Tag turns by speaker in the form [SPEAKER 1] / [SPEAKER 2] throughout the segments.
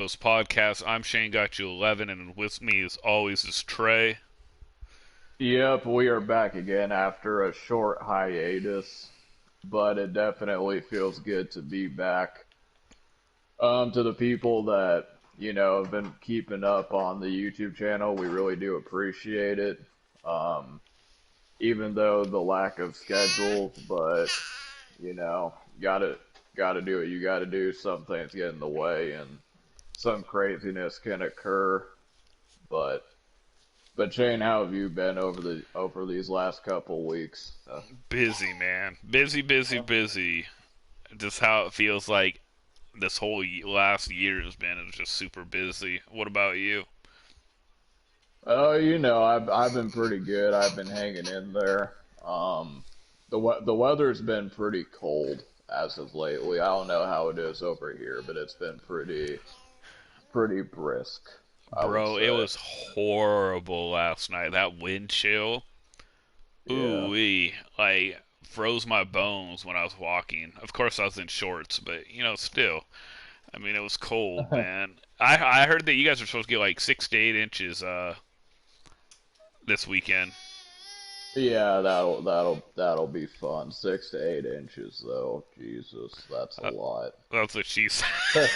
[SPEAKER 1] Coast Podcast. I'm Shanegotyou11, and with me, as always, is Trey.
[SPEAKER 2] Yep, we are back again after a short hiatus, but it definitely feels good to be back. To the people that, have been keeping up on the YouTube channel, we really do appreciate it. Um, Even though the lack of schedules, but, you know, gotta gotta do what you gotta do. Some things get in the way and some craziness can occur, but Shane, how have you been over these last couple weeks?
[SPEAKER 1] Busy, man. Busy, busy, busy. Just how it feels like this whole last year has been. It's just super busy. What about you?
[SPEAKER 2] Oh, I've been pretty good. I've been hanging in there. The weather's been pretty cold as of lately. I don't know how it is over here, but it's been pretty brisk, I would
[SPEAKER 1] Bro, it
[SPEAKER 2] say.
[SPEAKER 1] was horrible last night. That wind chill.
[SPEAKER 2] Yeah.
[SPEAKER 1] Ooh-wee. Like, froze my bones when I was walking. Of course, I was in shorts, but, still. I mean, it was cold, man. I heard that you guys are supposed to get like 6 to 8 inches this weekend.
[SPEAKER 2] Yeah, that'll be fun. 6 to 8 inches though. Jesus, that's a
[SPEAKER 1] Uh,
[SPEAKER 2] lot.
[SPEAKER 1] that's what she said.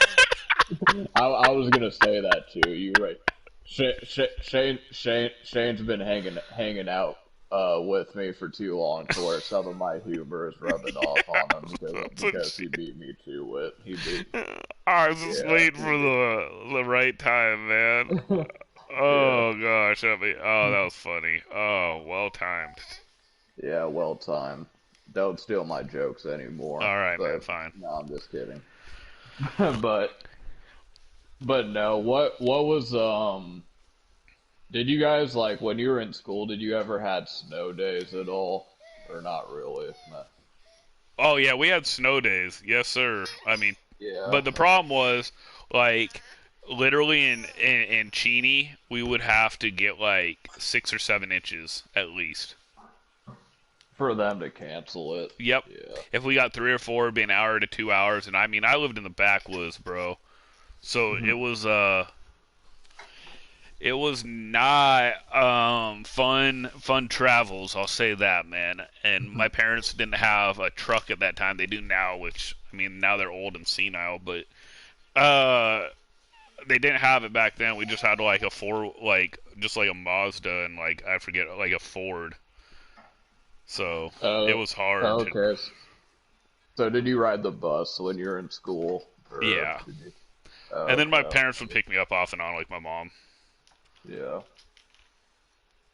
[SPEAKER 2] I was gonna say that too. You right. Shane's been hanging out with me for too long to where some of my humor is rubbing off on him
[SPEAKER 1] That's what
[SPEAKER 2] because
[SPEAKER 1] she.
[SPEAKER 2] he beat me to it. He beat
[SPEAKER 1] I was just
[SPEAKER 2] Yeah,
[SPEAKER 1] waiting
[SPEAKER 2] he
[SPEAKER 1] for the right time, man.
[SPEAKER 2] beat yeah,
[SPEAKER 1] Oh gosh, that was funny. Oh, well timed.
[SPEAKER 2] yeah. Well timed. Don't steal my jokes anymore.
[SPEAKER 1] All right, man,
[SPEAKER 2] But
[SPEAKER 1] fine.
[SPEAKER 2] no, I'm just kidding. but but no, what was did you guys like when you were in school, did you ever had snow days at all? Or not really? No.
[SPEAKER 1] Oh yeah, we had snow days. Yes, sir. I mean,
[SPEAKER 2] Yeah.
[SPEAKER 1] but the problem was like literally in Cheney, we would have to get like 6 or 7 inches at least.
[SPEAKER 2] For them to cancel it.
[SPEAKER 1] Yep.
[SPEAKER 2] Yeah.
[SPEAKER 1] If we got 3 or 4, it'd be an hour to 2 hours, and I mean, I lived in the backwoods, bro. So it was not fun travels, I'll say that, man. And my parents didn't have a truck at that time. They do now, which I mean now they're old and senile, but uh they didn't have it back then. We just had like a four, like just like a Mazda and like I forget, like a Ford. So it
[SPEAKER 2] Oh,
[SPEAKER 1] was hard to.
[SPEAKER 2] okay. So did you ride the bus when you were in school, or
[SPEAKER 1] Yeah.
[SPEAKER 2] did you?
[SPEAKER 1] And then my
[SPEAKER 2] Okay.
[SPEAKER 1] parents would pick me up off and on, like my mom.
[SPEAKER 2] Yeah.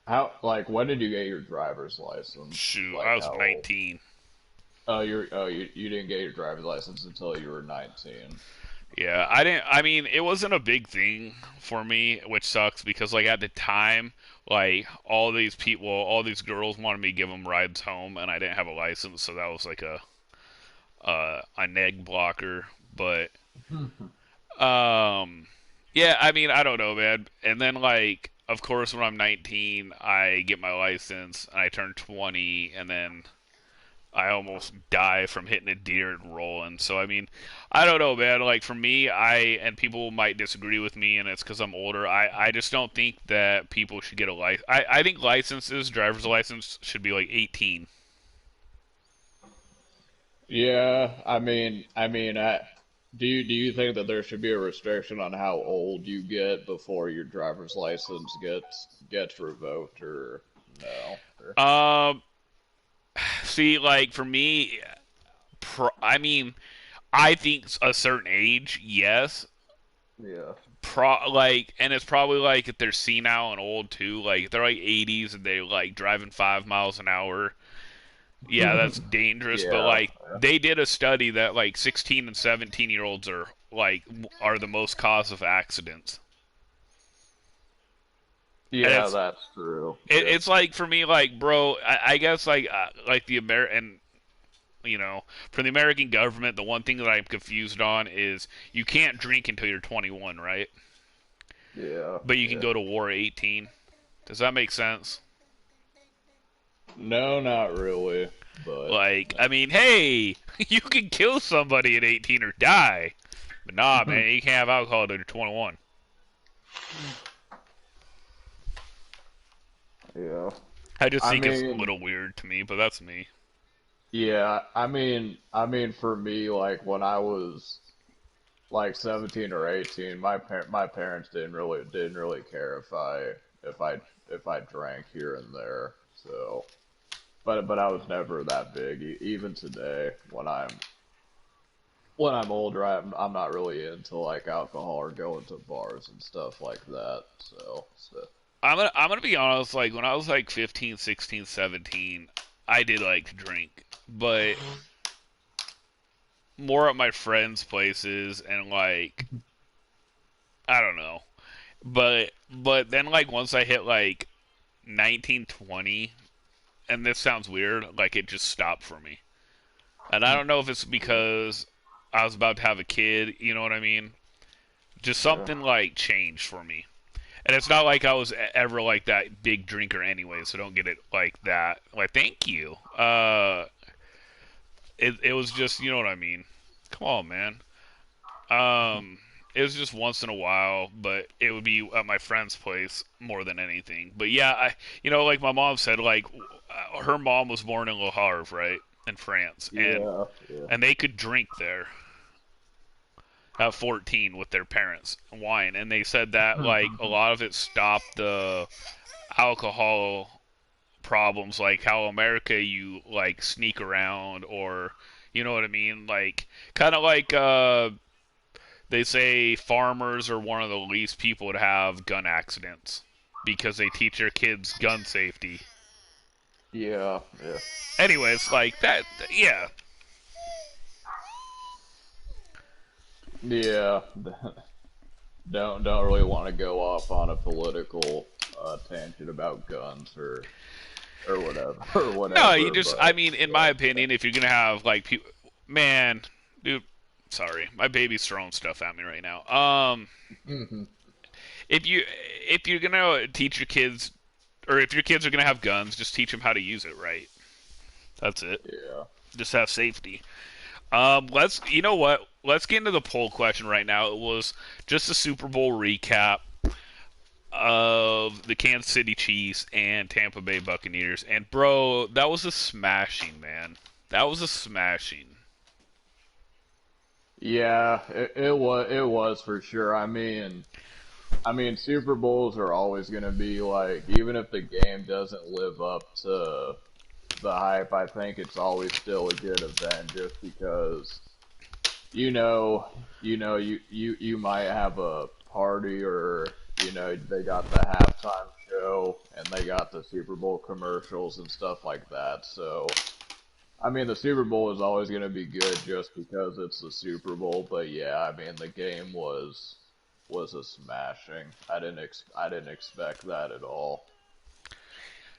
[SPEAKER 2] How, like, when did you get your driver's license?
[SPEAKER 1] Shoot, I
[SPEAKER 2] Like,
[SPEAKER 1] was
[SPEAKER 2] how old?
[SPEAKER 1] 19.
[SPEAKER 2] You didn't get your driver's license until you were 19.
[SPEAKER 1] Yeah, I didn't. I mean, it wasn't a big thing for me, which sucks because like at the time, like all these people, all these girls wanted me to give them rides home, and I didn't have a license, so that was like a neg blocker. But um, yeah, I mean, I don't know, man. And then like, of course, when I'm 19, I get my license, and I turn 20, and then I almost die from hitting a deer and rolling. So I mean, I don't know, man. Like for me, and people might disagree with me, and it's because I'm older. I just don't think that people should get a license. I think licenses, driver's license, should be like 18.
[SPEAKER 2] Yeah, do you think that there should be a restriction on how old you get before your driver's license gets revoked, or no? Or,
[SPEAKER 1] Um, See, like for me, I mean, I think a certain age, yes.
[SPEAKER 2] yeah.
[SPEAKER 1] And it's probably like if they're senile and old too, like if they're like 80s and they like driving 5 miles an hour. Yeah, that's dangerous. But
[SPEAKER 2] Yeah.
[SPEAKER 1] like they did a study that like 16 and 17-year-olds are the most cause of accidents, and
[SPEAKER 2] Yeah, that's true. Yeah.
[SPEAKER 1] it's like for me like bro, I guess like the American. For the American government, the one thing that I'm confused on is you can't drink until you're 21, right?
[SPEAKER 2] Yeah.
[SPEAKER 1] But you can
[SPEAKER 2] Yeah.
[SPEAKER 1] go to war at 18. Does that make sense?
[SPEAKER 2] No, not really, but
[SPEAKER 1] Like, I mean, hey, you can kill somebody at 18 or die. But nah, man, you can't have alcohol until you're 21.
[SPEAKER 2] Yeah.
[SPEAKER 1] I just
[SPEAKER 2] I
[SPEAKER 1] think it's a
[SPEAKER 2] mean,
[SPEAKER 1] little weird to me, but that's me.
[SPEAKER 2] yeah, I mean, for me, like when I was like 17 or 18, my parents didn't really care if I if I drank here and there. So, but I was never that big. Even today, when I'm older, I'm not really into like alcohol or going to bars and stuff like that. So
[SPEAKER 1] I'm gonna be honest. Like when I was like 15, 16, 17, I did like to drink, but more at my friends' places and like I don't know. But then like once I hit like 19, 20, and this sounds weird, like it just stopped for me. And I don't know if it's because I was about to have a kid, you know what I mean? Just
[SPEAKER 2] yeah,
[SPEAKER 1] something like changed for me. And it's not like I was ever like that big drinker anyway, so don't get it like that. Like, thank you. It was just, you know what I mean? Come on, man. It was just once in a while, but it would be at my friend's place more than anything. But yeah, like my mom said, like her mom was born in Le Havre, right, in France, and
[SPEAKER 2] yeah, yeah.
[SPEAKER 1] and they could drink there at 14 with their parents wine, and they said that like a lot of it stopped the alcohol problems, like how America you like sneak around or you know what I mean, like kind of like they say farmers are one of the least people to have gun accidents because they teach their kids gun safety.
[SPEAKER 2] Yeah, yeah.
[SPEAKER 1] Anyways, like that, yeah.
[SPEAKER 2] Yeah, don't really want to go off on a political tangent about guns or whatever or
[SPEAKER 1] No, you
[SPEAKER 2] whatever,
[SPEAKER 1] just, I
[SPEAKER 2] but
[SPEAKER 1] mean, in my
[SPEAKER 2] but
[SPEAKER 1] opinion, if you're gonna have like people, man, dude, sorry, my baby's throwing stuff at me right now.
[SPEAKER 2] hmm
[SPEAKER 1] If you if you're gonna teach your kids, or if your kids are gonna have guns, just teach them how to use it right. That's it.
[SPEAKER 2] yeah,
[SPEAKER 1] Just have safety. You know what? Let's get into the poll question right now. It was just a Super Bowl recap of the Kansas City Chiefs and Tampa Bay Buccaneers. And bro, that was a smashing, man. That was a smashing.
[SPEAKER 2] yeah. It was for sure. I mean, Super Bowls are always gonna be like, even if the game doesn't live up to the hype, I think it's always still a good event just because you know, you might have a party or they got the halftime show and they got the Super Bowl commercials and stuff like that. So, I mean, the Super Bowl is always going to be good just because it's the Super Bowl. But yeah, I mean, the game was a smashing. I didn't expect that at all.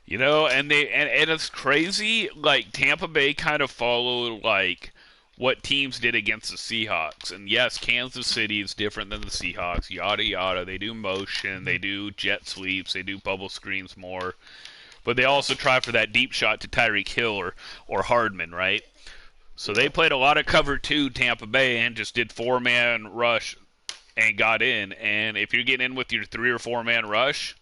[SPEAKER 1] You know, and it's crazy. Like Tampa Bay kind of followed like what teams did against the Seahawks. And yes, Kansas City is different than the Seahawks. Yada yada. They do motion. They do jet sweeps. They do bubble screens more. But they also try for that deep shot to Tyreek Hill or Hardman, right? So they
[SPEAKER 2] Yeah.
[SPEAKER 1] played a lot of cover two Tampa Bay and just did 4-man rush and got in. And if you're getting in with your 3 or 4 man rush,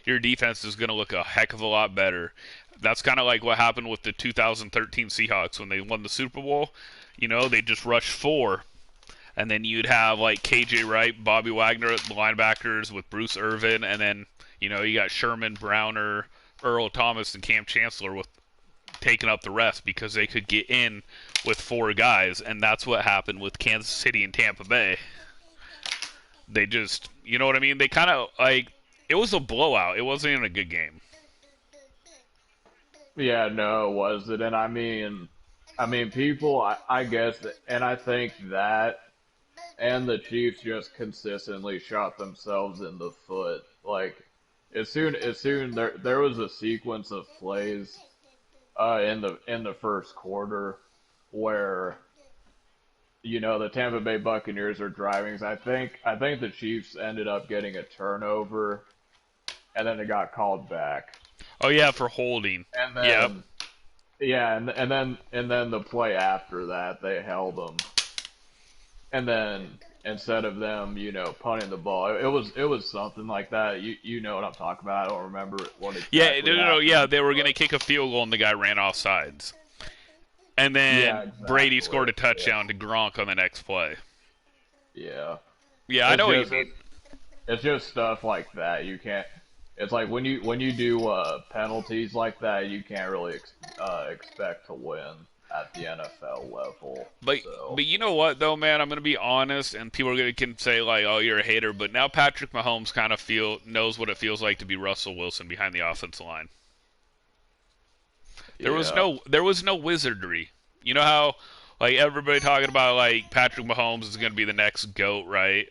[SPEAKER 1] your defense is going to look a heck of a lot better. That's kind of like what happened with the 2013 Seahawks when they won the Super Bowl. You know, they just rushed 4, and then you'd have like KJ Wright, Bobby Wagner at the linebackers with Bruce Irvin, and then you got Sherman, Browner, Earl Thomas, and Cam Chancellor with taking up the rest because they could get in with 4 guys, and that's what happened with Kansas City and Tampa Bay. They just, you know what I mean? They kind of like it was a blowout. It wasn't even a good game.
[SPEAKER 2] Yeah, no, it wasn't. And I mean, people, I guess, and I think that and the Chiefs just consistently shot themselves in the foot. Like as soon there was a sequence of plays in the first quarter where the Tampa Bay Buccaneers are driving. So I think the Chiefs ended up getting a turnover and then it got called back.
[SPEAKER 1] Oh yeah, for holding.
[SPEAKER 2] And
[SPEAKER 1] Yep.
[SPEAKER 2] then yeah, and then the play after that they held them. And then instead of them, punting the ball. It was something like that. You know what I'm talking about. I don't remember what
[SPEAKER 1] Yeah,
[SPEAKER 2] exactly
[SPEAKER 1] no,
[SPEAKER 2] happened.
[SPEAKER 1] yeah, they were gonna kick a field goal and the guy ran off sides, and
[SPEAKER 2] Yeah,
[SPEAKER 1] then Brady
[SPEAKER 2] exactly.
[SPEAKER 1] scored a touchdown to Gronk on the next play.
[SPEAKER 2] Yeah.
[SPEAKER 1] Yeah, I
[SPEAKER 2] It's
[SPEAKER 1] know what you
[SPEAKER 2] just
[SPEAKER 1] mean.
[SPEAKER 2] it's just stuff like that. You can't. It's like when you do penalties like that, you can't really expect to win at the NFL level.
[SPEAKER 1] But
[SPEAKER 2] So
[SPEAKER 1] but you know what though, man? I'm gonna be honest, and people are gonna can say like, "Oh, you're a hater," but now Patrick Mahomes kind of knows what it feels like to be Russell Wilson behind the offensive line.
[SPEAKER 2] yeah,
[SPEAKER 1] There was no wizardry. You know how like everybody talking about like Patrick Mahomes is gonna be the next GOAT, right?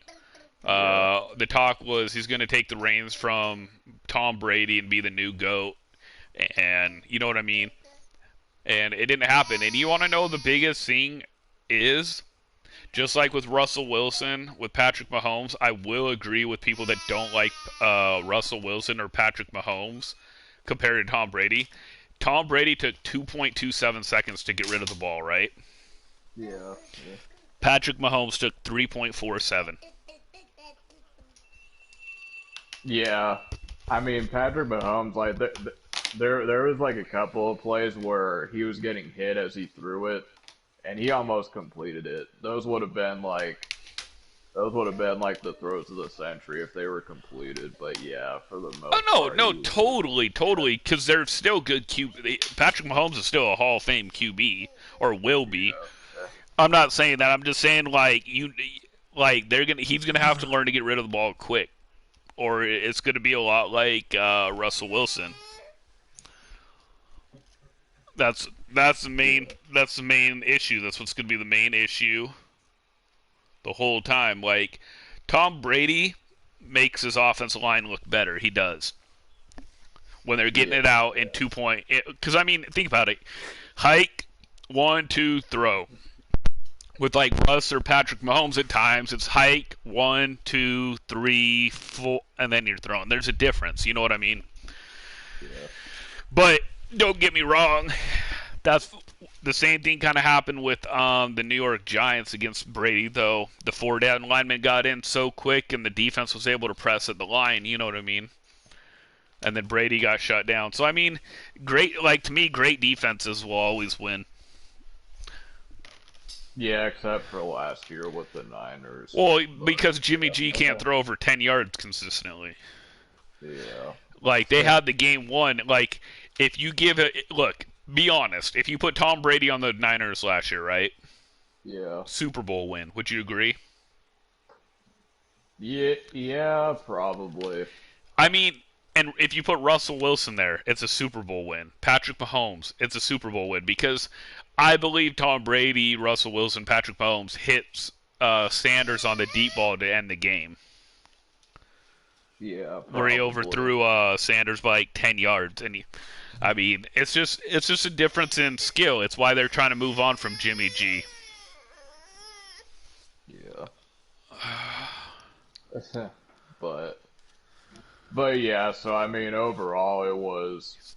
[SPEAKER 2] yeah,
[SPEAKER 1] The talk was he's gonna take the reins from Tom Brady and be the new GOAT, and you know what I mean. And it didn't happen. And you want to know the biggest thing is? Just like with Russell Wilson, with Patrick Mahomes, I will agree with people that don't like Russell Wilson or Patrick Mahomes compared to Tom Brady. Tom Brady took 2.27 seconds to get rid of the ball, right?
[SPEAKER 2] yeah,
[SPEAKER 1] Patrick Mahomes took 3.47.
[SPEAKER 2] yeah. I mean, Patrick Mahomes, like there was like a couple of plays where he was getting hit as he threw it, and he almost completed it. Those would have been like the throws of the century if they were completed. But yeah, for the
[SPEAKER 1] Oh
[SPEAKER 2] most
[SPEAKER 1] no,
[SPEAKER 2] part,
[SPEAKER 1] no,
[SPEAKER 2] he was just
[SPEAKER 1] totally, because they're still good QB. Patrick Mahomes is still a Hall of Fame QB, or will be.
[SPEAKER 2] yeah,
[SPEAKER 1] I'm not saying that. I'm just saying like he's gonna have to learn to get rid of the ball quick, or it's gonna be a lot like Russell Wilson. That's the main issue. That's what's gonna be the main issue the whole time. Like Tom Brady makes his offensive line look better. He does when they're getting
[SPEAKER 2] yeah,
[SPEAKER 1] it out in 2 point. Because I mean, think about it: hike, 1, 2, throw. With like Russ or Patrick Mahomes, at times it's hike 1, 2, 3, 4, and then you're throwing. There's a difference. You know what I mean?
[SPEAKER 2] yeah,
[SPEAKER 1] But don't get me wrong. That's the same thing kind of happened with the New York Giants against Brady, though. The four down linemen got in so quick, and the defense was able to press at the line. You know what I mean? And then Brady got shut down. So I mean, great. Like to me, great defenses will always win.
[SPEAKER 2] yeah. Except for last year with the Niners,
[SPEAKER 1] Well,
[SPEAKER 2] but
[SPEAKER 1] because Jimmy G can't throw over 10 yards consistently.
[SPEAKER 2] yeah,
[SPEAKER 1] Like they had the game won. Like if you give it, look, be honest. If you put Tom Brady on the Niners last year, right?
[SPEAKER 2] yeah,
[SPEAKER 1] Super Bowl win. Would you agree?
[SPEAKER 2] yeah, yeah, probably.
[SPEAKER 1] I mean, and if you put Russell Wilson there, it's a Super Bowl win. Patrick Mahomes, it's a Super Bowl win because I believe Tom Brady, Russell Wilson, Patrick Mahomes hits Sanders on the deep ball to end the game,
[SPEAKER 2] Yeah,
[SPEAKER 1] where he
[SPEAKER 2] probably.
[SPEAKER 1] overthrew Sanders by like 10 yards, and I mean, it's just a difference in skill. It's why they're trying to move on from Jimmy G.
[SPEAKER 2] Yeah. But but yeah, so I mean overall it was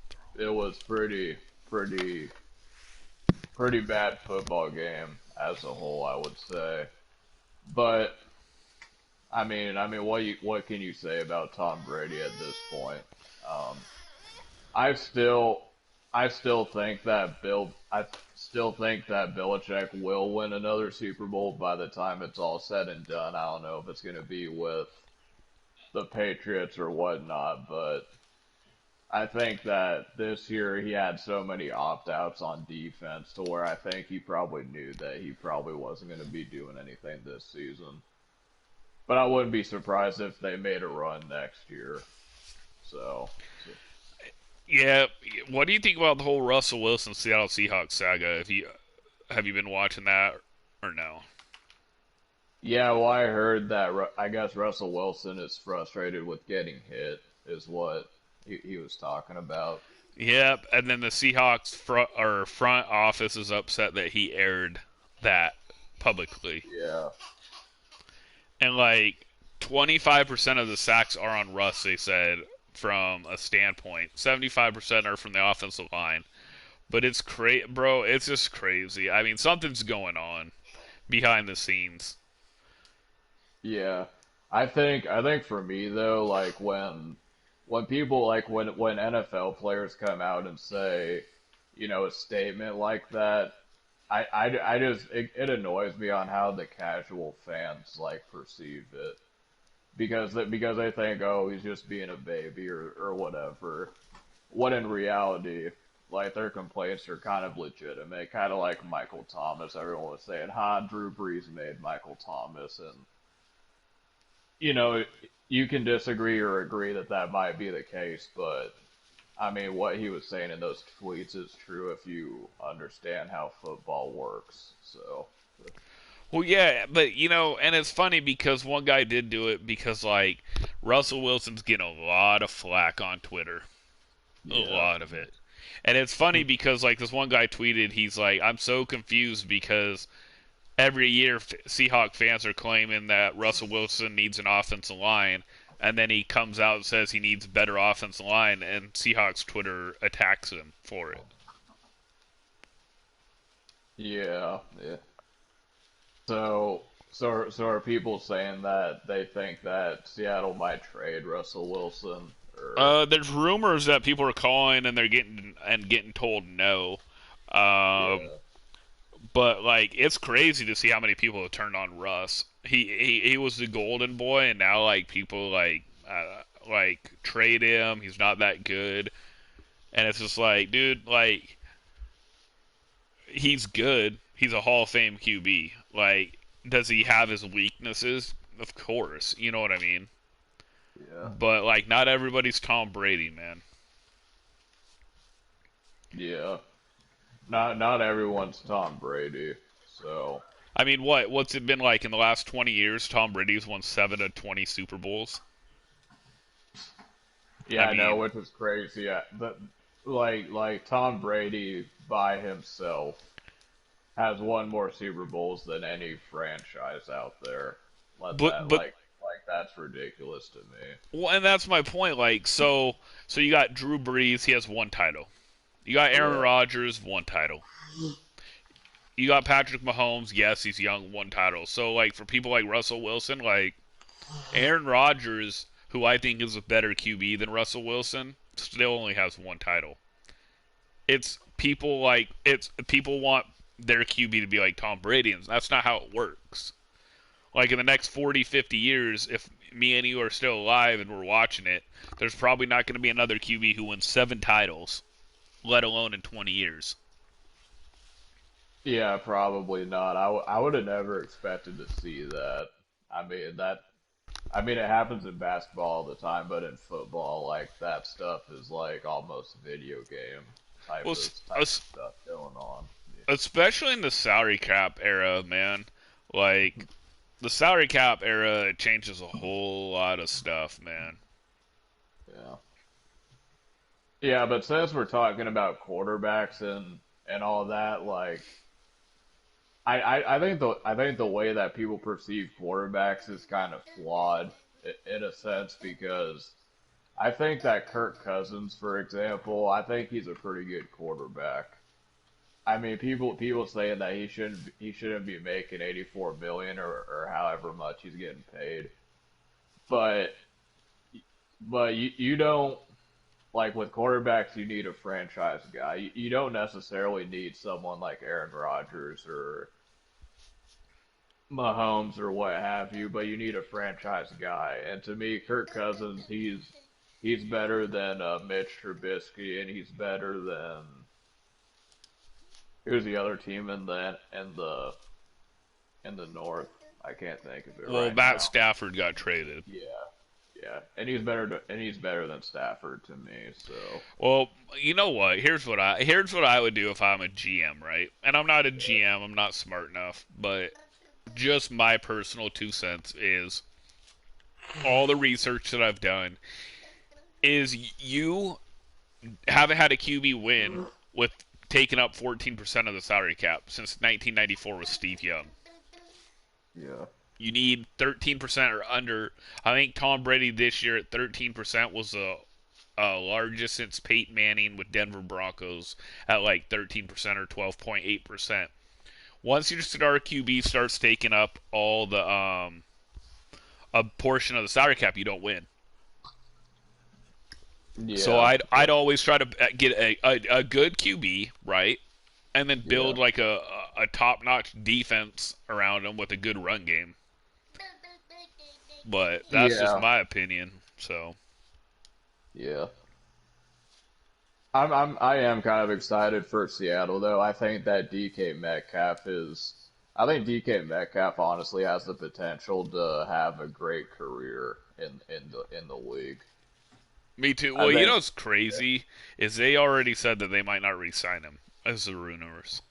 [SPEAKER 2] pretty bad football game as a whole, I would say. But what can you say about Tom Brady at this point? Um, I still I still think that Belichick will win another Super Bowl by the time it's all said and done. I don't know if it's going to be with the Patriots or whatnot, but I think that this year he had so many opt-outs on defense to where I think he probably knew that he probably wasn't going to be doing anything this season. But I wouldn't be surprised if they made a run next year. So
[SPEAKER 1] Yeah, what do you think about the whole Russell Wilson Seattle Seahawks saga? Have you been watching that or no?
[SPEAKER 2] yeah, well, I heard that I guess Russell Wilson is frustrated with getting hit, is what he was talking about.
[SPEAKER 1] Yep, and then the Seahawks front office is upset that he aired that publicly.
[SPEAKER 2] Yeah,
[SPEAKER 1] And like 25% of the sacks are on Russ, they said, from a standpoint. 75% are from the offensive line. But it's bro, it's just crazy. I mean, something's going on behind the scenes.
[SPEAKER 2] Yeah. I think for me though, like when people like when NFL players come out and say, a statement like that, I just it annoys me on how the casual fans like perceive it because they think, oh, he's just being a baby or whatever. What in reality, like their complaints are kind of legitimate, kind of like Michael Thomas. Everyone was saying, "Ha, Drew Brees made Michael Thomas," and you know, you can disagree or agree that that might be the case, but I mean, what he was saying in those tweets is true if you understand how football works. So,
[SPEAKER 1] Well, yeah, but and it's funny because one guy did do it because like Russell Wilson's getting a lot of flack on Twitter, a
[SPEAKER 2] yeah,
[SPEAKER 1] lot of it. And it's funny because like this one guy tweeted, he's like, "I'm so confused because every year Seahawk fans are claiming that Russell Wilson needs an offensive line, and then he comes out and says he needs a better offensive line, and Seahawks Twitter attacks him for it."
[SPEAKER 2] yeah, yeah. So are people saying that they think that Seattle might trade Russell Wilson or
[SPEAKER 1] There's rumors that people are calling and they're getting told no. Um,
[SPEAKER 2] yeah,
[SPEAKER 1] but like it's crazy to see how many people have turned on Russ. He was the golden boy, and now like people like trade him. He's not that good, and it's just like, dude, like he's good. He's a Hall of Fame QB. Like, does he have his weaknesses? Of course, you know what I mean.
[SPEAKER 2] yeah,
[SPEAKER 1] But like, not everybody's Tom Brady, man.
[SPEAKER 2] yeah. Not everyone's Tom Brady. So
[SPEAKER 1] I mean, what's it been like in the last 20 years? Tom Brady's won 7 of 20 Super Bowls. I
[SPEAKER 2] yeah, I know,
[SPEAKER 1] mean,
[SPEAKER 2] which is crazy. Yeah, but like Tom Brady by himself has won more Super Bowls than any franchise out there. Let
[SPEAKER 1] but
[SPEAKER 2] that
[SPEAKER 1] but
[SPEAKER 2] like that's ridiculous to me.
[SPEAKER 1] well, and that's my point. Like, so you got Drew Brees, he has one title. You got Aaron
[SPEAKER 2] Yeah,
[SPEAKER 1] Rodgers, one title. You got Patrick Mahomes, yes, he's young, one title. So like for people like Russell Wilson, like Aaron Rodgers, who I think is a better QB than Russell Wilson, still only has one title. It's people want their QB to be like Tom Brady, and that's not how it works. Like in the next 40, 50 years, if me and you are still alive and we're watching it, there's probably not going to be another QB who wins 7 titles, let alone in 20 years.
[SPEAKER 2] yeah, probably not. I would have never expected to see that. I mean that. I mean, it happens in basketball all the time, but in football, like that stuff is like almost video game
[SPEAKER 1] Well,
[SPEAKER 2] type of stuff going on.
[SPEAKER 1] especially in the salary cap era, man. Like the salary cap era, it changes a whole lot of stuff, man.
[SPEAKER 2] Yeah. Yeah, but since we're talking about quarterbacks and all that, like I think the way that people perceive quarterbacks is kind of flawed in a sense because I think that Kirk Cousins, for example, I think he's a pretty good quarterback. I mean, people saying that he shouldn't be making 84 million or however much he's getting paid, but you don't like with quarterbacks, you need a franchise guy. You don't necessarily need someone like Aaron Rodgers or Mahomes or what have you, but you need a franchise guy. And to me, Kirk Cousins, he's better than Mitch Trubisky, and he's better than who's the other team in the North. I can't think of it
[SPEAKER 1] Well,
[SPEAKER 2] right
[SPEAKER 1] Matt
[SPEAKER 2] now.
[SPEAKER 1] Stafford got traded.
[SPEAKER 2] Yeah, yeah, and he's better than Stafford to me. So
[SPEAKER 1] Well, you know what? Here's what I would do if I'm a GM, right? And I'm not a GM. I'm not smart enough, but just my personal 2 cents is all the research that I've done is you haven't had a QB win with taking up 14% of the salary cap since 1994 with Steve Young.
[SPEAKER 2] yeah,
[SPEAKER 1] You need 13% or under. I think Tom Brady this year at 13% was the largest since Peyton Manning with Denver Broncos at like 13% or 12.8%. Once your star QB starts taking up all a portion of the salary cap, you don't win. So
[SPEAKER 2] Yeah,
[SPEAKER 1] I'd always try to get a good QB, right, and then
[SPEAKER 2] yeah,
[SPEAKER 1] build like a top notch defense around him with a good run game. But that's just
[SPEAKER 2] yeah,
[SPEAKER 1] my opinion. So
[SPEAKER 2] yeah. I am kind of excited for Seattle though. I think DK Metcalf honestly has the potential to have a great career in the league.
[SPEAKER 1] me too.
[SPEAKER 2] I
[SPEAKER 1] Well, you know
[SPEAKER 2] think.
[SPEAKER 1] what's crazy is they already said that they might not re-sign him as the rumors.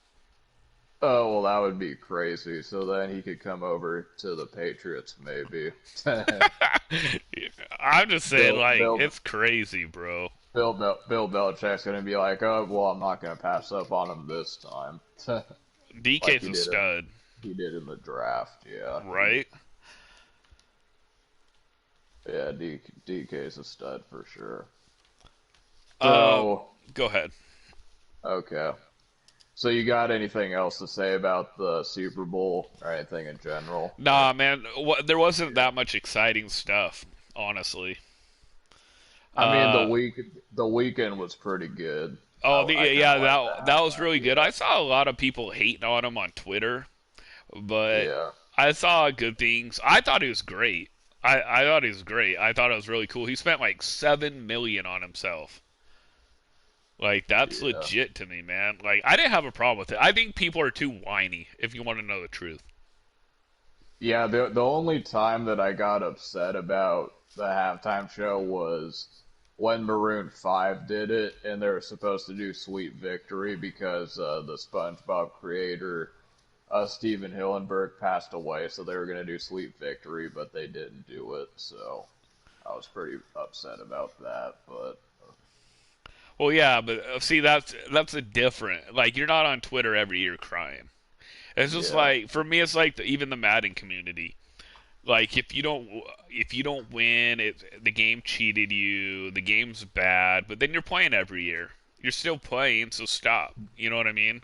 [SPEAKER 2] Oh, well, that would be crazy. So then he could come over to the Patriots, maybe.
[SPEAKER 1] I'm just saying,
[SPEAKER 2] Bill
[SPEAKER 1] like,
[SPEAKER 2] Bill
[SPEAKER 1] it's crazy, bro.
[SPEAKER 2] Bill Belichick's gonna be like, oh, well, I'm not gonna pass up on him this time, like
[SPEAKER 1] DK's a stud,
[SPEAKER 2] he did in the draft. Yeah,
[SPEAKER 1] right?
[SPEAKER 2] yeah. DK's a stud for sure.
[SPEAKER 1] Uh,
[SPEAKER 2] So
[SPEAKER 1] Go ahead.
[SPEAKER 2] okay. So you got anything else to say about the Super Bowl or anything in general?
[SPEAKER 1] Nah, man, there wasn't that much exciting stuff, honestly.
[SPEAKER 2] I mean,
[SPEAKER 1] Uh,
[SPEAKER 2] the weekend was pretty good.
[SPEAKER 1] oh,
[SPEAKER 2] I kind of
[SPEAKER 1] yeah,
[SPEAKER 2] like the
[SPEAKER 1] that was
[SPEAKER 2] halftime.
[SPEAKER 1] really good.
[SPEAKER 2] Yeah,
[SPEAKER 1] I saw a lot of people hating on him on Twitter, but
[SPEAKER 2] yeah,
[SPEAKER 1] I saw good things. I thought he was great. I thought he was great. I thought it was really cool. He spent like 7 million on himself. Like that's
[SPEAKER 2] yeah.
[SPEAKER 1] legit to me, man. Like I didn't have a problem with it. I think people are too whiny. If you want to know the truth.
[SPEAKER 2] Yeah, the only time that I got upset about the halftime show was when Maroon 5 did it and they were supposed to do Sweet Victory because the SpongeBob creator Steven Hillenburg passed away, so they were going to do Sweet Victory, but they didn't do it. So I was pretty upset about that, but
[SPEAKER 1] Well, yeah, but see, that's a different. Like, you're not on Twitter every year crying. It's just
[SPEAKER 2] yeah.
[SPEAKER 1] like for me, it's like even the Madden community. Like, if you don't win, the game cheated you. The game's bad, but then you're playing every year. You're still playing, so stop. You know what I mean?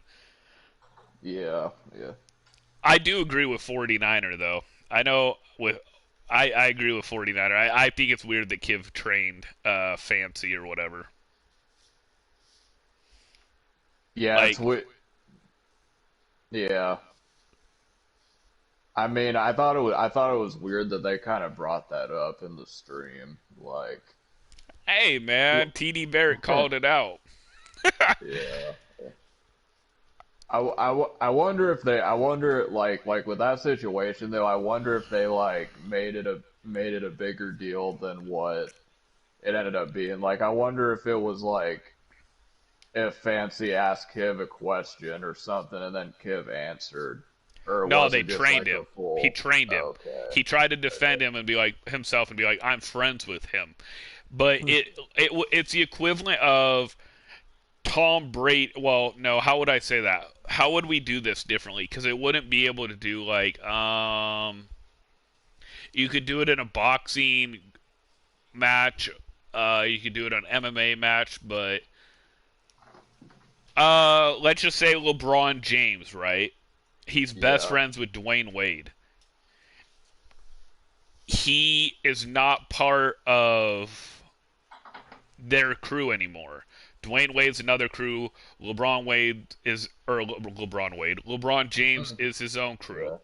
[SPEAKER 2] Yeah, yeah.
[SPEAKER 1] I do agree with 49er though. I know with I agree with 49er. I think it's weird that Kiv trained Fancy or whatever.
[SPEAKER 2] Yeah, it's
[SPEAKER 1] Like,
[SPEAKER 2] we yeah. I thought it was weird that they kind of brought that up in the stream. Like,
[SPEAKER 1] hey
[SPEAKER 2] wh-
[SPEAKER 1] man, TD Barrett called it out.
[SPEAKER 2] yeah. I wonder if they, I wonder like with that situation though, I wonder if they like made it a bigger deal than what it ended up being. Like, I wonder if it was like if Fancy asked Kiv a question or something and then Kiv answered, or
[SPEAKER 1] No,
[SPEAKER 2] was
[SPEAKER 1] they
[SPEAKER 2] it just
[SPEAKER 1] trained
[SPEAKER 2] like a
[SPEAKER 1] him. He
[SPEAKER 2] full?
[SPEAKER 1] trained him.
[SPEAKER 2] Okay.
[SPEAKER 1] He tried to defend him and be like himself and be like, I'm friends with him. But it's the equivalent of Tom Brady. Well, no, how would I say that? How would we do this differently? Because it wouldn't be able to do like you could do it in a boxing match. You could do it on MMA match, but let's just say LeBron James, right? He's best
[SPEAKER 2] Yeah.
[SPEAKER 1] friends with Dwayne Wade. He is not part of their crew anymore. Dwayne Wade's another crew. LeBron James is his own crew.
[SPEAKER 2] Yeah.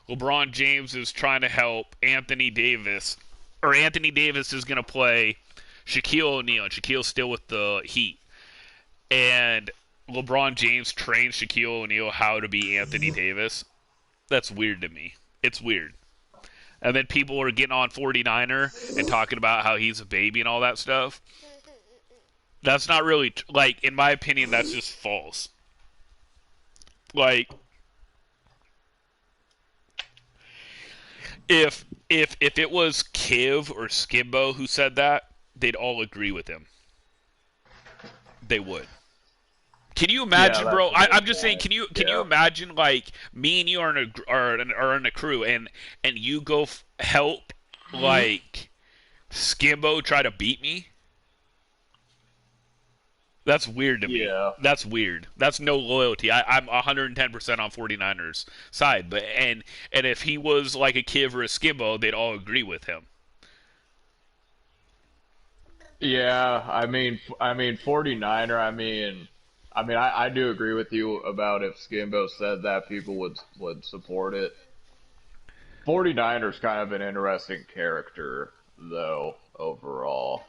[SPEAKER 1] LeBron James is trying to help Anthony Davis, or Anthony Davis is going to play Shaquille O'Neal, and Shaquille's still with the Heat. And LeBron James trains Shaquille O'Neal how to be Anthony Davis. That's weird to me. It's weird. And then people are getting on 49er and talking about how he's a baby and all that stuff. That's not really, like, in my opinion, that's just false. Like, if it was Kiv or Skimbo who said that, they'd all agree with him. They would. Can you
[SPEAKER 2] Yeah,
[SPEAKER 1] imagine, bro?
[SPEAKER 2] that's a good
[SPEAKER 1] I'm just saying.
[SPEAKER 2] point.
[SPEAKER 1] Can you
[SPEAKER 2] Yeah.
[SPEAKER 1] imagine like me and you are in a crew and you go help like Skimbo try to beat me? That's weird to me.
[SPEAKER 2] Yeah.
[SPEAKER 1] That's weird. That's no loyalty. I'm 110% on 49ers side, but and if he was like a Kiv or a Skimbo, they'd all agree with him.
[SPEAKER 2] Yeah, I mean 49er, I do agree with you about if Skimbo said that people would support it. 49er's kind of an interesting character though overall.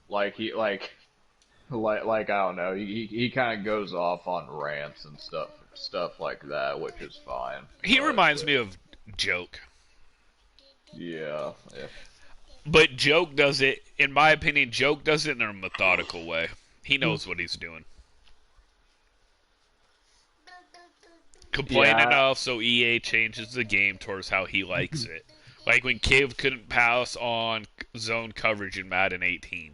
[SPEAKER 2] Like I don't know, he kind of goes off on rants and stuff like that, which is fine.
[SPEAKER 1] He reminds me of Joke.
[SPEAKER 2] Yeah, yeah.
[SPEAKER 1] But Joke does it, in my opinion, Joke does it in a methodical way. He knows what he's doing. Complain
[SPEAKER 2] Yeah,
[SPEAKER 1] enough so EA changes the game towards how he likes it. Like when Cave couldn't pass on zone coverage in Madden 18.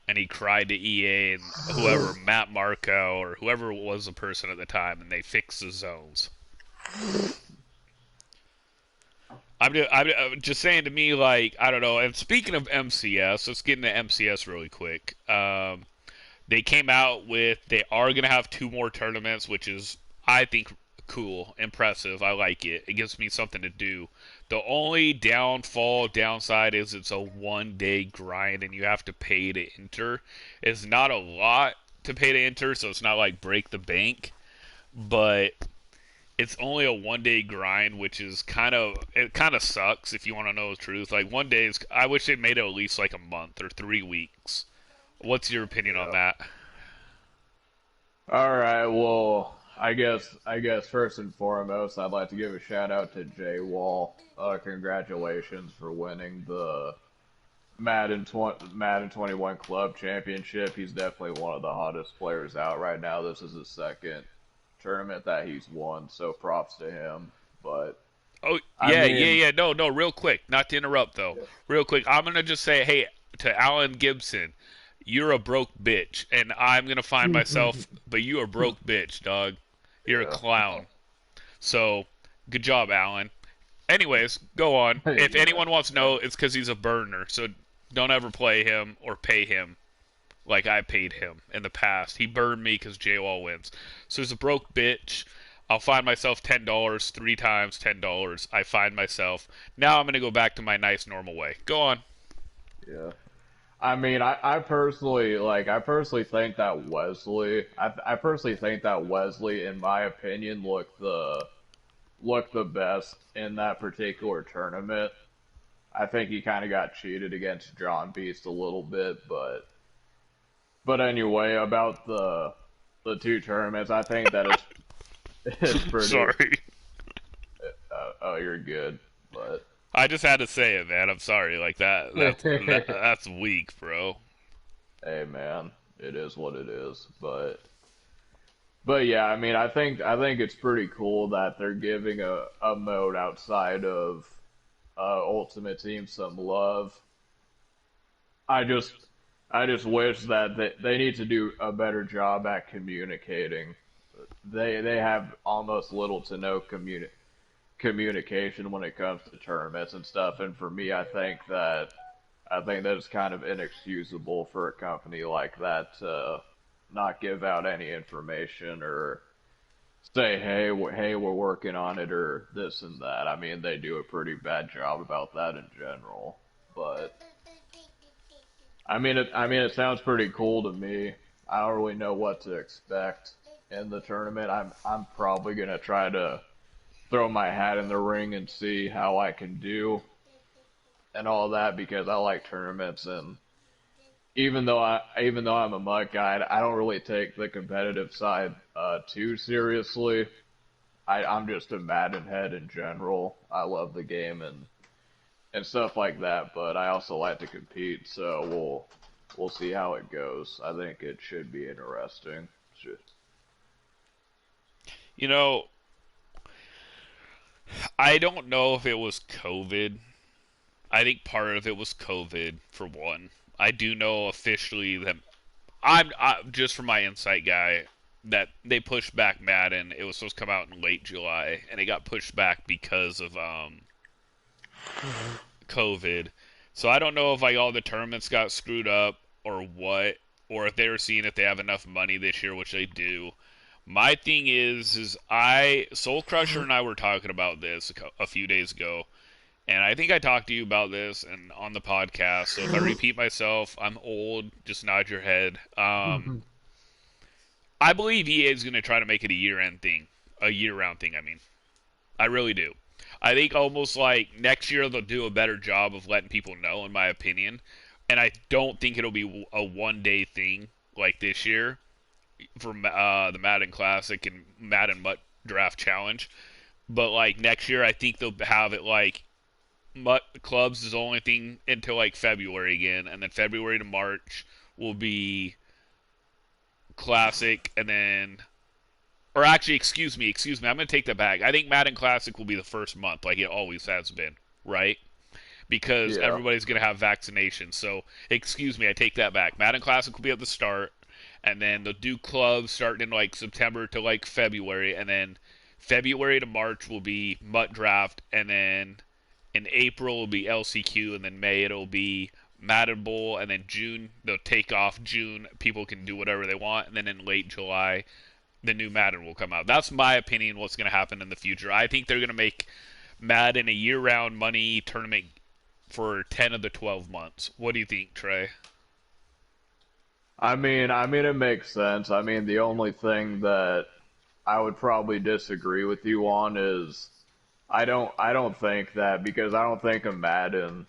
[SPEAKER 1] And he cried to EA and whoever, Matt Marco or whoever was the person at the time, and they fixed the zones. I'm just saying to me, like, I don't know. And speaking of MCS, let's get into MCS really quick. They came out with, they are going to have 2 more tournaments, which is, I think, cool, impressive. I like it. It gives me something to do. The only downside is it's a 1-day grind and you have to pay to enter. It's not a lot to pay to enter, so it's not like break the bank, but it's only a 1-day grind, which is it kind of sucks if you want to know the truth. Like 1 day is, I wish they made it at least like a month or 3 weeks. What's your opinion on
[SPEAKER 2] yeah.
[SPEAKER 1] that?
[SPEAKER 2] All right, well, I guess first and foremost, I'd like to give a shout out to Jay Wall. Congratulations for winning the Madden 21 Club Championship. He's definitely one of the hottest players out right now. This is his second tournament that he's won, so props to him. But
[SPEAKER 1] Oh,
[SPEAKER 2] I
[SPEAKER 1] yeah, yeah,
[SPEAKER 2] mean,
[SPEAKER 1] yeah. No, no, real quick. Not to interrupt, though. Real quick. I'm going to just say, hey, to Alan Gibson, you're a broke bitch. And I'm going to find myself, but you a broke bitch, dog. You're a
[SPEAKER 2] yeah,
[SPEAKER 1] clown. So, good job, Alan. Anyways, go on. If
[SPEAKER 2] yeah,
[SPEAKER 1] anyone wants to know, it's because he's a burner. So, don't ever play him or pay him like I paid him in the past. He burned me because JWall wins. So, he's a broke bitch. I'll find myself $10 3 times $10. I find myself. Now I'm going to go back to my nice normal way. Go on.
[SPEAKER 2] yeah. I personally think that Wesley, in my opinion, looked the best in that particular tournament. I think he kind of got cheated against John Beast a little bit, but anyway, about the 2 tournaments, I think that it's pretty.
[SPEAKER 1] Sorry.
[SPEAKER 2] Oh, you're good, but
[SPEAKER 1] I just had to say it, man. I'm sorry. Like that. That's weak, bro.
[SPEAKER 2] hey, man, it is what it is. But yeah, I think it's pretty cool that they're giving a mode outside of Ultimate Team some love. I just I just wish that they need to do a better job at communicating. They have almost little to no communication when it comes to tournaments and stuff. And for me, I think that is kind of inexcusable for a company like that to not give out any information or say, hey, we're working on it or this and that. I mean, they do a pretty bad job about that in general. But it sounds pretty cool to me. I don't really know what to expect in the tournament. I'm probably gonna try to throw my hat in the ring and see how I can do and all that because I like tournaments and even though I'm a MUT guy, I don't really take the competitive side too seriously. I'm just a Madden head in general. I love the game and stuff like that, but I also like to compete, so we'll see how it goes. I think it should be interesting. Should,
[SPEAKER 1] You know, I don't know if it was COVID. I think part of it was COVID for one. I do know officially that I just from my insight guy that they pushed back Madden. It was supposed to come out in late July, and it got pushed back because of COVID. So I don't know if like all the tournaments got screwed up or what. or if they were seeing if they have enough money this year, which they do. My thing is I Soul Crusher and I were talking about this a few days ago, and I think I talked to you about this and on the podcast. So if I repeat myself, I'm old. Just nod your head. I believe EA is going to try to make it a year-end thing, a year-round thing. I mean, I really do. I think almost like next year they'll do a better job of letting people know, in my opinion. And I don't think it'll be a one-day thing like this year for the Madden Classic and Madden Mutt Draft Challenge. But like next year, I think they'll have it like Mutt Clubs is the only thing until like February again, and then February to March will be Classic, and then, or actually, excuse me, I'm going to take that back. I think Madden Classic will be the first month, like it always has been, right? Because
[SPEAKER 2] Yeah.
[SPEAKER 1] everybody's going to have vaccinations. So, excuse me, I take that back. Madden Classic will be at the start, and then they'll do clubs starting in like September to like February, and then February to March will be Mutt Draft, and then in April will be LCQ, and then May it'll be Madden Bowl, and then June they'll take off June. People can do whatever they want, and then in late July the new Madden will come out. That's my opinion. What's going to happen in the future? I think they're going to make Madden a year-round money tournament for 10 of the 12 months. What do you think, Trey?
[SPEAKER 2] I mean, it makes sense. I mean, the only thing that I would probably disagree with you on is I don't think that because I don't think a Madden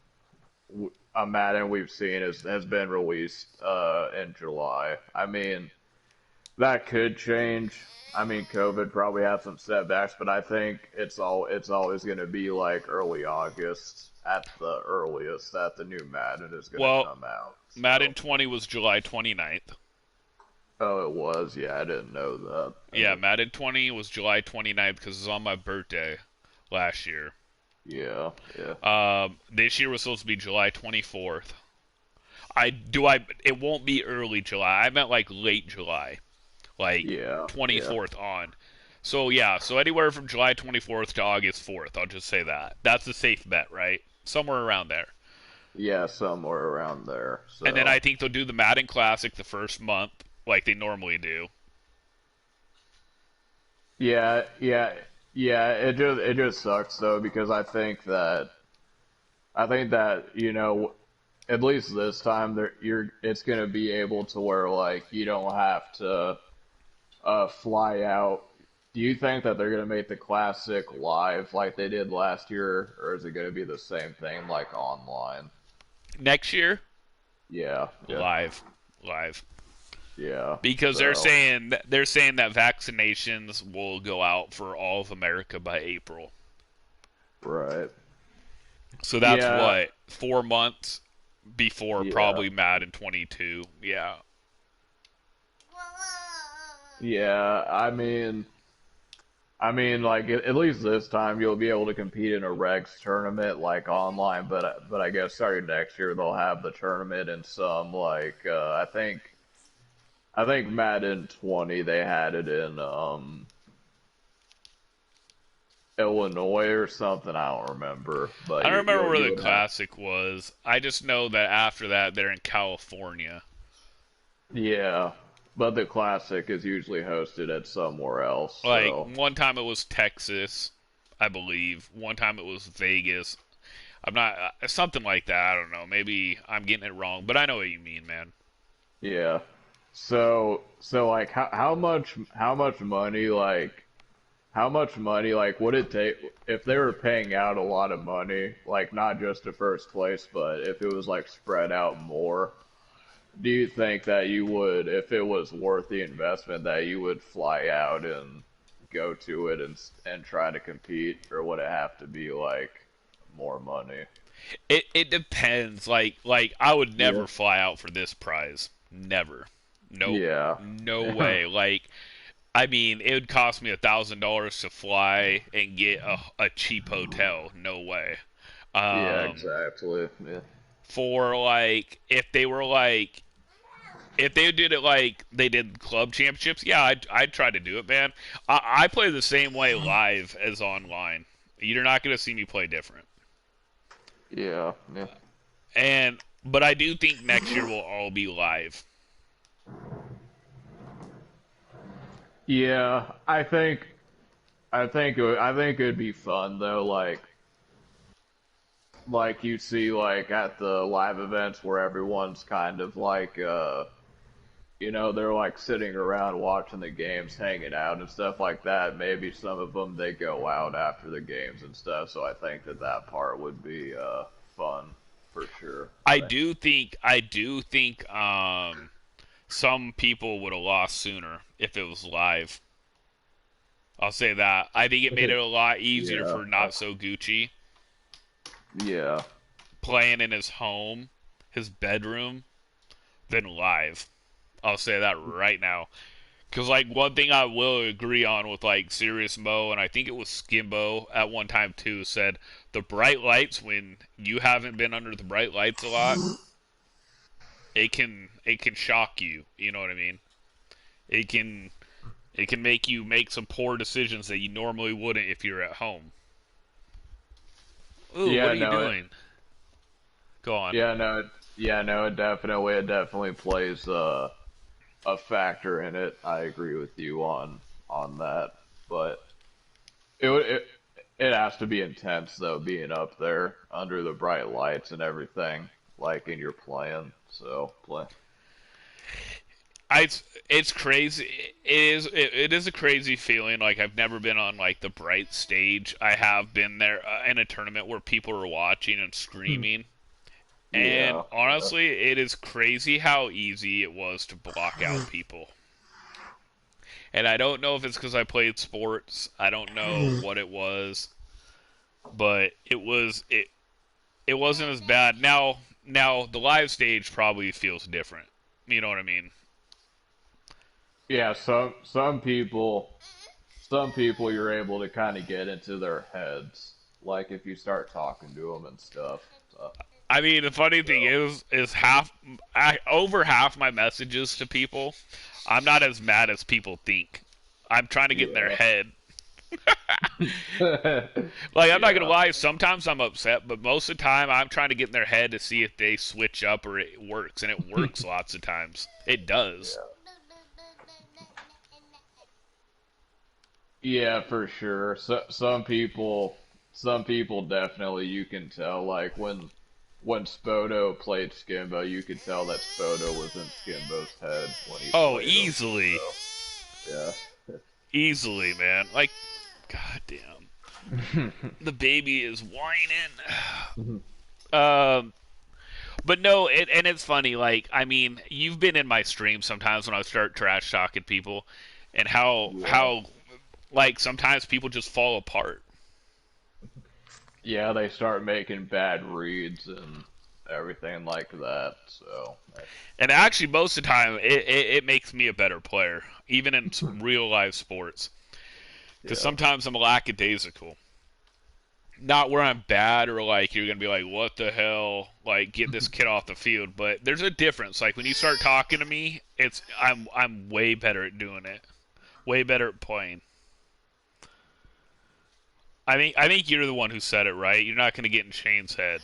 [SPEAKER 2] we've seen has been released in July. I mean, that could change. I mean, COVID probably had some setbacks, but I think it's always going to be like early August at the earliest that the new Madden is going to
[SPEAKER 1] Well,
[SPEAKER 2] come out. So,
[SPEAKER 1] Madden 20 was July 29th.
[SPEAKER 2] oh, it was. Yeah, I didn't know that.
[SPEAKER 1] Yeah, Madden 20 was July 29th because it was on my birthday last year.
[SPEAKER 2] Yeah, yeah,
[SPEAKER 1] This year was supposed to be July 24th. It won't be early July. I meant like late July, like
[SPEAKER 2] yeah, yeah,
[SPEAKER 1] 24th on. So yeah, so anywhere from July 24th to August 4th, I'll just say that. That's a safe bet, right? Somewhere around there.
[SPEAKER 2] yeah, somewhere around there.
[SPEAKER 1] And then
[SPEAKER 2] So,
[SPEAKER 1] I think they'll do the Madden Classic the first month, like they normally do.
[SPEAKER 2] yeah, yeah, yeah. It just sucks though because I think that at least this time it's gonna be able to where like you don't have to fly out. Do you think that they're gonna make the classic live like they did last year, or is it gonna be the same thing like online?
[SPEAKER 1] Next year,
[SPEAKER 2] Yeah, yeah,
[SPEAKER 1] live, live.
[SPEAKER 2] yeah.
[SPEAKER 1] Because
[SPEAKER 2] So
[SPEAKER 1] they're saying that vaccinations will go out for all of America by April.
[SPEAKER 2] right.
[SPEAKER 1] So that's
[SPEAKER 2] Yeah,
[SPEAKER 1] what 4 months before
[SPEAKER 2] yeah,
[SPEAKER 1] probably Madden 22. Yeah,
[SPEAKER 2] yeah. I mean, like at least this time you'll be able to compete in a Rex tournament like online, but I guess starting next year they'll have the tournament in some like I think Madden 20 they had it in Illinois or something. I don't remember, but
[SPEAKER 1] I don't
[SPEAKER 2] you
[SPEAKER 1] remember
[SPEAKER 2] you
[SPEAKER 1] where
[SPEAKER 2] you
[SPEAKER 1] the
[SPEAKER 2] would have.
[SPEAKER 1] classic was. I just know that after that they're in California.
[SPEAKER 2] Yeah, but the classic is usually hosted at somewhere else.
[SPEAKER 1] Like
[SPEAKER 2] So
[SPEAKER 1] one time it was Texas, I believe. One time it was Vegas. I'm not something like that. I don't know. Maybe I'm getting it wrong, but I know what you mean, man.
[SPEAKER 2] yeah, so like how much money would it take if they were paying out a lot of money, like not just to first place, but if it was like spread out more? Do you think that you would, if it was worth the investment, that you would fly out and go to it and try to compete, or would it have to be like more money?
[SPEAKER 1] It depends. Like I would
[SPEAKER 2] Yeah.
[SPEAKER 1] never fly out for this prize. Never. Nope.
[SPEAKER 2] Yeah.
[SPEAKER 1] No way. Like I mean, it would cost me $1,000 to fly and get a cheap hotel. No way.
[SPEAKER 2] Yeah,
[SPEAKER 1] Um,
[SPEAKER 2] exactly. Yeah.
[SPEAKER 1] for like if they did it like they did club championships, yeah, I'd try to do it, man. I play the same way live as online. You're not gonna see me play different.
[SPEAKER 2] Yeah. Yeah.
[SPEAKER 1] And but I do think next year will all be live.
[SPEAKER 2] Yeah, I think it'd be fun though, like you see like at the live events where everyone's kind of like they're like sitting around watching the games, hanging out and stuff like that. Maybe some of them they go out after the games and stuff. So I think that part would be fun for sure.
[SPEAKER 1] I do think some people would have lost sooner if it was live. I'll say that. I think it made it a lot easier
[SPEAKER 2] Yeah,
[SPEAKER 1] for not so Gucci
[SPEAKER 2] yeah,
[SPEAKER 1] playing in his home, his bedroom, than live. I'll say that right now. Because, like, one thing I will agree on with, like, Serious Mo, and I think it was Skimbo at one time, too, said the bright lights, when you haven't been under the bright lights a lot, it can shock you. You know what I mean? It can it can make you make some poor decisions that you normally wouldn't if you're at home. Ooh, what
[SPEAKER 2] yeah.
[SPEAKER 1] are you
[SPEAKER 2] No,
[SPEAKER 1] doing? Go on.
[SPEAKER 2] yeah, no, yeah, no. It definitely plays a factor in it. I agree with you on that, but it it has to be intense though, being up there under the bright lights and everything, like in your playing. So play.
[SPEAKER 1] I it's crazy. It is a crazy feeling. Like I've never been on like the bright stage. I have been there in a tournament where people are watching and screaming. And
[SPEAKER 2] Yeah, yeah,
[SPEAKER 1] honestly, it is crazy how easy it was to block out people. And I don't know if it's because I played sports. I don't know what it was, but it wasn't as bad. Now the live stage probably feels different. You know what I mean?
[SPEAKER 2] yeah. Some people you're able to kind of get into their heads, like if you start talking to them and stuff.
[SPEAKER 1] I mean, the funny thing
[SPEAKER 2] So,
[SPEAKER 1] is over half my messages to people, I'm not as mad as people think. I'm trying to get in their
[SPEAKER 2] yeah.
[SPEAKER 1] head. Like, I'm not gonna
[SPEAKER 2] Yeah,
[SPEAKER 1] lie. Sometimes I'm upset, but most of the time I'm trying to get in their head to see if they switch up or it works, and it works lots of times. It does.
[SPEAKER 2] yeah, yeah, for sure. Some people definitely you can tell. Like when Spoto played Skimbo, you could tell that Spoto was in Skimbo's head when he
[SPEAKER 1] Oh,
[SPEAKER 2] played him.
[SPEAKER 1] easily,
[SPEAKER 2] So
[SPEAKER 1] easily, man. Like, goddamn,
[SPEAKER 2] yeah.
[SPEAKER 1] the baby is whining. Um, but no, and it's funny. Like, I mean, you've been in my stream sometimes when I start trash talking people, and
[SPEAKER 2] Yeah.
[SPEAKER 1] how like sometimes people just fall apart.
[SPEAKER 2] Yeah, they start making bad reads and everything like that. So,
[SPEAKER 1] And actually, most of the time, it makes me a better player, even in real life sports. Because
[SPEAKER 2] yeah.
[SPEAKER 1] sometimes I'm lackadaisical. Not where I'm bad or like you're gonna be like, what the hell? Like, get this kid off the field. But there's a difference. Like when you start talking to me, I'm way better at doing it. Way better at playing. I think you're the one who said it right. You're not gonna get in Shane's head.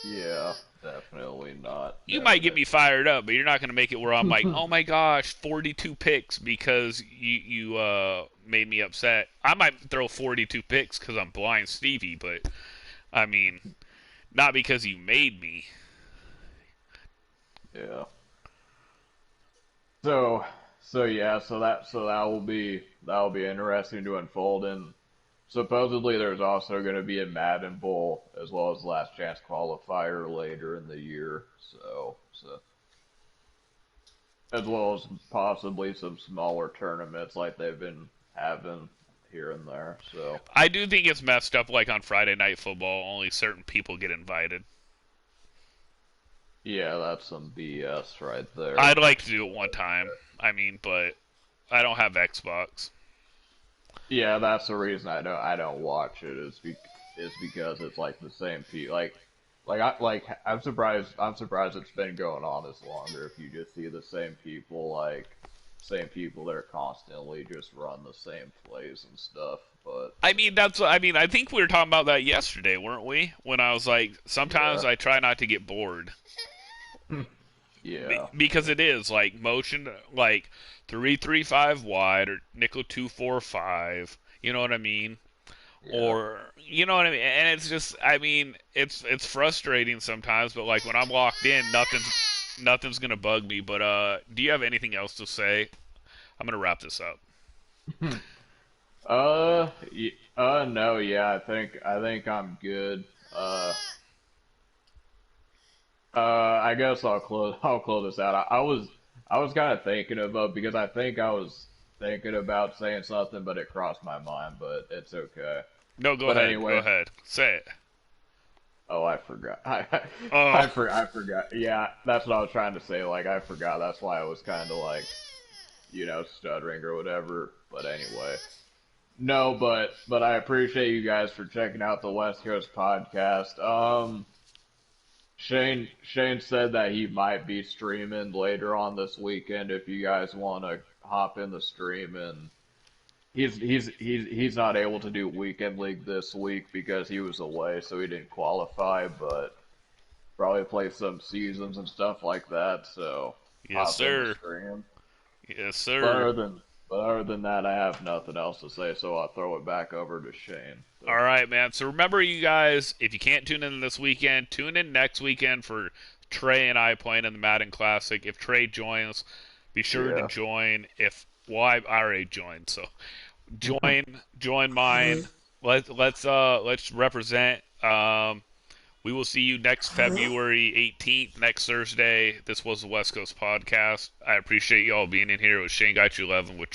[SPEAKER 2] Yeah, definitely not.
[SPEAKER 1] You might get
[SPEAKER 2] Definite.
[SPEAKER 1] me fired up, but you're not going to make it where I'm like, oh my gosh, 42 picks because you made me upset. I might throw 42 picks because I'm blind Stevie, but I mean, not because you made me.
[SPEAKER 2] Yeah. So, so yeah, so that will be interesting to unfold. And supposedly there's also going to be a Madden Bowl as well as Last Chance qualifier later in the year. So as well as possibly some smaller tournaments like they've been having here and there. So
[SPEAKER 1] I do think it's messed up. Like on Friday Night Football, only certain people get invited.
[SPEAKER 2] yeah, that's some BS right there.
[SPEAKER 1] I'd like to do it one time. I mean, but I don't have Xbox.
[SPEAKER 2] Yeah, that's the reason I don't watch it is because it's like the same people I'm surprised it's been going on this longer if you just see the same people that are constantly just run the same plays and stuff. But
[SPEAKER 1] I think we were talking about that yesterday, weren't we? When I was like, sometimes
[SPEAKER 2] yeah,
[SPEAKER 1] I try not to get bored.
[SPEAKER 2] Yeah.
[SPEAKER 1] Because it is like motion, like 3-3-5 wide or nickel 2-4-5. You know what I mean?
[SPEAKER 2] Yeah.
[SPEAKER 1] Or you know what I mean? And it's just, I mean, it's frustrating sometimes. But like when I'm locked in, nothing's gonna bug me. But do you have anything else to say? I'm gonna wrap this up.
[SPEAKER 2] No, yeah, I think I'm good. I guess I'll close this out. I was kind of thinking about because I think I was thinking about saying something, but it crossed my mind. But it's okay.
[SPEAKER 1] No, go
[SPEAKER 2] But
[SPEAKER 1] ahead. Go
[SPEAKER 2] anyway,
[SPEAKER 1] ahead. Say it.
[SPEAKER 2] oh, I forgot.
[SPEAKER 1] Oh,
[SPEAKER 2] I forgot. Yeah, that's what I was trying to say. Like I forgot. That's why I was kind of like stuttering or whatever. But anyway. No, but I appreciate you guys for checking out the West Coast podcast. Shane said that he might be streaming later on this weekend if you guys want to hop in the stream, and he's not able to do weekend league this week because he was away, so he didn't qualify, but probably play some seasons and stuff like that, so
[SPEAKER 1] yes,
[SPEAKER 2] hop in the
[SPEAKER 1] sir.
[SPEAKER 2] stream.
[SPEAKER 1] Yes,
[SPEAKER 2] But
[SPEAKER 1] sir.
[SPEAKER 2] other than that, I have nothing else to say, so I'll throw it back over to Shane.
[SPEAKER 1] All
[SPEAKER 2] So,
[SPEAKER 1] right, man. So remember, you guys, if you can't tune in this weekend, tune in next weekend for Trey and I playing in the Madden Classic. If Trey joins, be sure to
[SPEAKER 2] yeah.
[SPEAKER 1] join. If well, I already joined, so join mine. Let's represent. We will see you next February 18th, next Thursday. This was the West Coast Podcast. I appreciate you all being in here with Shanegotyou11 with Trey.